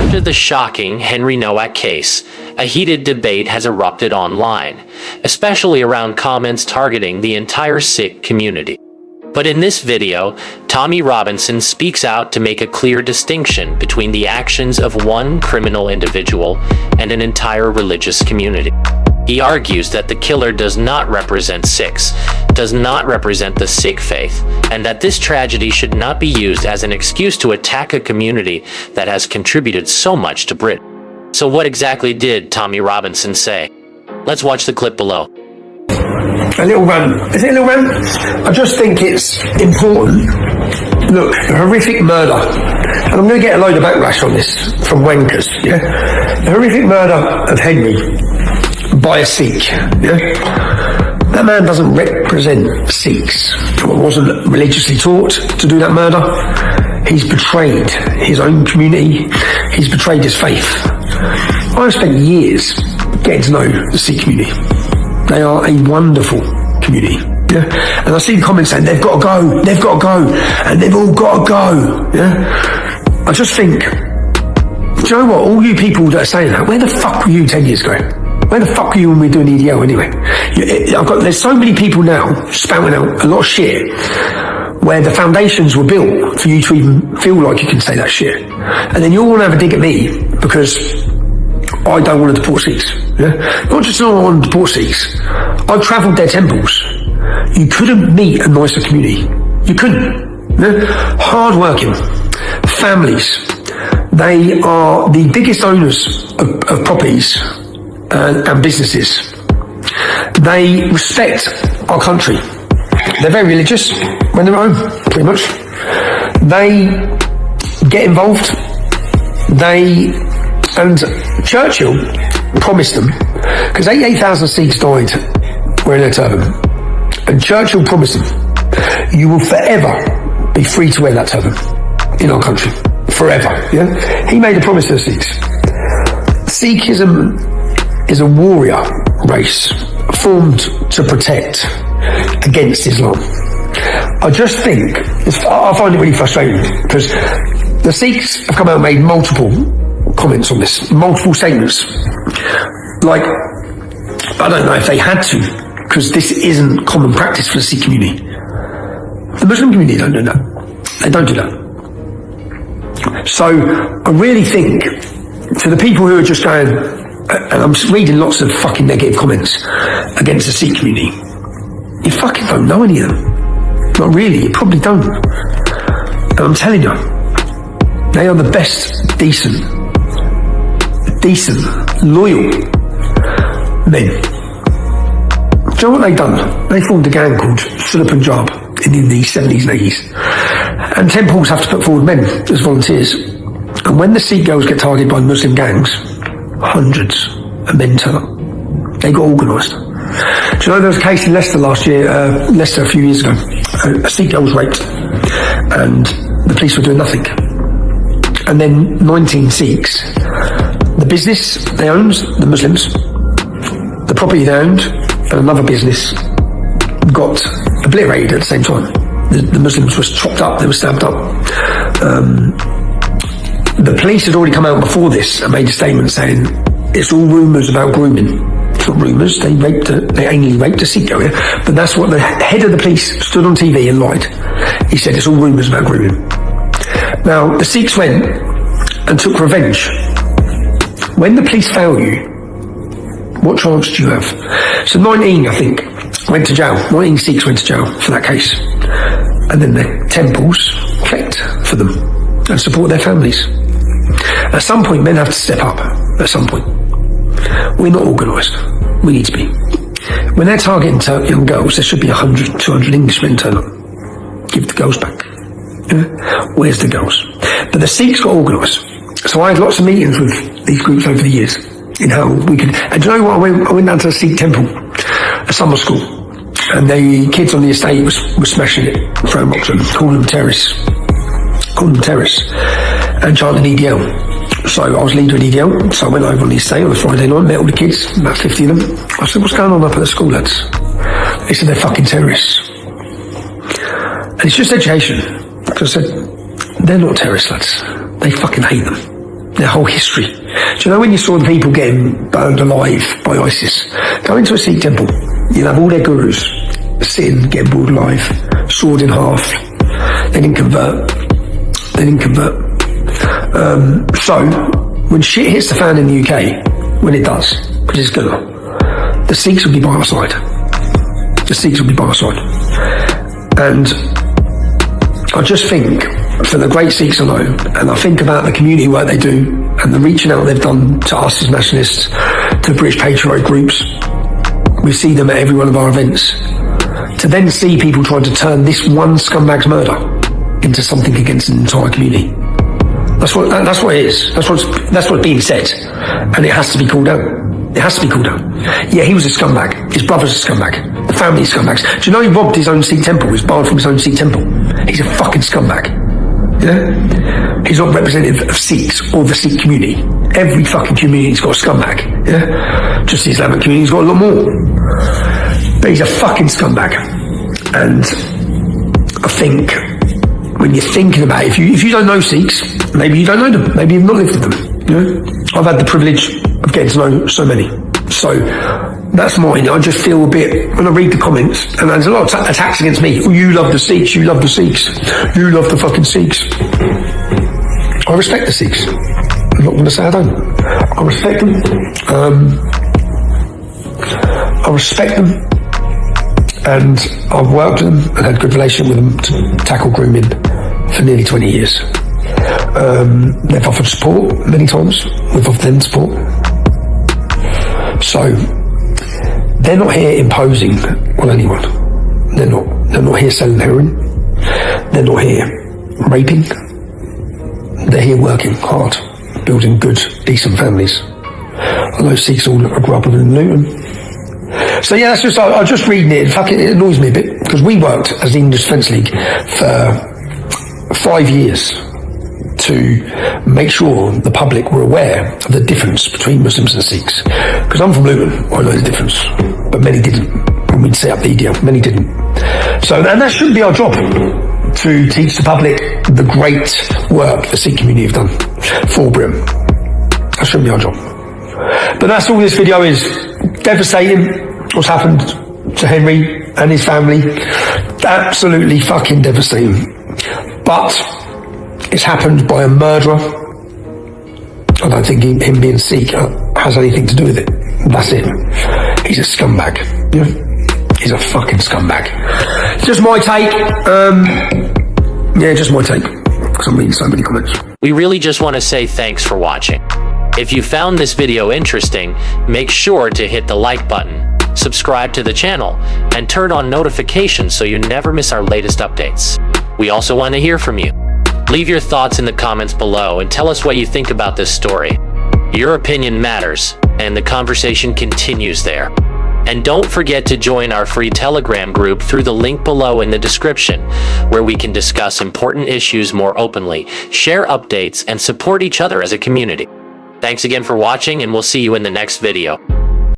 After the shocking Henry Nowak case, a heated debate has erupted online, especially around comments targeting the entire Sikh community. But in this video, Tommy Robinson speaks out to make a clear distinction between the actions of one criminal individual and an entire religious community. He argues that the killer does not represent Sikhs, does not represent the Sikh faith, and that this tragedy should not be used as an excuse to attack a community that has contributed so much to Britain. So what exactly did Tommy Robinson say? Let's watch the clip below. A little rant. Is it a little rant? I just think it's important. Look, a horrific murder. And I'm going to get a load of backlash on this from wankers, yeah? The horrific murder of Henry by a Sikh, yeah? That man doesn't represent Sikhs. Wasn't religiously taught to do that murder. He's betrayed his own community. He's betrayed his faith. I've spent years getting to know the Sikh community. They are a wonderful community, yeah? And I see the comments saying, they've got to go, and they've all got to go, yeah? I just think, do you know what, all you people that are saying that, where the fuck were you 10 years ago? Where the fuck were you when we were doing EDL anyway? There's so many people now spouting out a lot of shit where the foundations were built for you to even feel like you can say that shit. And then you all want to have a dig at me because I don't want to deport Sikhs. Yeah? Not just not want to deport Sikhs. I've travelled their temples. You couldn't meet a nicer community. You couldn't. Yeah? Hard-working families. They are the biggest owners of properties and businesses. They respect our country. They're very religious when they're at home, pretty much. They get involved. And Churchill promised them, because 88,000 Sikhs died wearing a turban, and Churchill promised them, you will forever be free to wear that turban in our country. Forever, yeah? He made a promise to the Sikhs. Sikhism is a warrior race formed to protect against Islam. I just think, I find it really frustrating, because the Sikhs have come out and made multiple comments on this, multiple statements. Like, I don't know if they had to, because this isn't common practice for the Sikh community. The Muslim community don't do that. They don't do that. So, I really think, to the people who are just going, and I'm reading lots of fucking negative comments against the Sikh community, you fucking don't know any of them. Not really, you probably don't. And I'm telling you, they are the best, decent, loyal men. Do you know what they've done? They formed a gang called Sula Punjab in the 70s and 80s. And temples have to put forward men as volunteers. And when the Sikh girls get targeted by Muslim gangs, hundreds of men turn up. They got organised. Do you know there was a case in Leicester Leicester a few years ago? A Sikh girl was raped and the police were doing nothing. And then 19 Sikhs, the business they owned, the Muslims, the property they owned, and another business got obliterated at the same time. The Muslims were chopped up, they were stabbed up. The police had already come out before this and made a statement saying it's all rumours about grooming. It's not rumours, they anally raped a Sikh girl, yeah? But that's what the head of the police stood on TV and lied. He said it's all rumours about grooming. Now, the Sikhs went and took revenge. When the police fail you, what chance do you have? So 19, I think, went to jail. 19 Sikhs went to jail for that case. And then the temples collect for them and support their families. At some point, men have to step up. At some point. We're not organised. We need to be. When they're targeting young girls, there should be 100, 200 Englishmen turn up. Give the girls back. Yeah? Where's the girls? But the Sikhs got organised. So I had lots of meetings with these groups over the years in how we could. And do you know what? I went down to a Sikh temple, a summer school, and the kids on the estate were smashing it, throwing rocks at them, calling them terrorists, and chanting EDL. So I was leader of EDL, so I went over on the estate on a Friday night, met all the kids, about 50 of them. I said, what's going on up at the school, lads? They said, they're fucking terrorists. And it's just education. Because I said, they're not terrorists, lads. They fucking hate them. their whole history. Do you know when you saw the people getting burned alive by ISIS? Go into a Sikh temple, you'll have all their gurus sitting, getting boiled alive, sword in half. They didn't convert. So, when shit hits the fan in the UK, when it does, because it's gonna, the Sikhs will be by our side. The Sikhs will be by our side. And I just think, for the great Sikhs I know, and I think about the community work they do, and the reaching out they've done to us as nationalists, to British patriotic groups. We see them at every one of our events. To then see people trying to turn this one scumbag's murder into something against an entire community. That's what it is. That's what's being said. And it has to be called out. It has to be called out. Yeah, he was a scumbag. His brother's a scumbag. The family's scumbags. Do you know he robbed his own Sikh temple? He was barred from his own Sikh temple. He's a fucking scumbag. Yeah? He's not representative of Sikhs or the Sikh community. Every fucking community's got a scumbag. Yeah? Just the Islamic community's got a lot more. But he's a fucking scumbag. And I think when you're thinking about it, if you don't know Sikhs, maybe you don't know them. Maybe you've not lived with them. You know? I've had the privilege of getting to know so many. So that's mine. I just feel a bit, when I read the comments, and there's a lot of attacks against me. Oh, you love the Sikhs, you love the Sikhs, you love the fucking Sikhs. I respect the Sikhs. I'm not going to say I don't. I respect them. I respect them. And I've worked with them and had a good relationship with them to tackle grooming for nearly 20 years. They've offered support many times. We've offered them support. So they're not here imposing on anyone. They're not here selling heroin. They're not here raping. They're here working hard, building good, decent families. I know Sikhs all grew up in Luton. So yeah, that's just, I was just reading it. It annoys me a bit, because we worked as the English Defence League for 5 years to make sure the public were aware of the difference between Muslims and Sikhs. Because I'm from Luton, I know the difference, but many didn't. When we'd set up the EDL, many didn't. So, and that shouldn't be our job, to teach the public the great work the Sikh community have done for Britain. That shouldn't be our job. But that's all this video is. Devastating what's happened to Henry and his family. Absolutely fucking devastating. But it's happened by a murderer. I don't think him being Sikh has anything to do with it. That's it. He's a scumbag. Yeah? He's a fucking scumbag. Just my take. Yeah, just my take. Because I'm reading so many comments. We really just want to say thanks for watching. If you found this video interesting, make sure to hit the like button, subscribe to the channel, and turn on notifications so you never miss our latest updates. We also want to hear from you. Leave your thoughts in the comments below and tell us what you think about this story. Your opinion matters, and the conversation continues there. And don't forget to join our free Telegram group through the link below in the description, where we can discuss important issues more openly, share updates, and support each other as a community. Thanks again for watching, and we'll see you in the next video.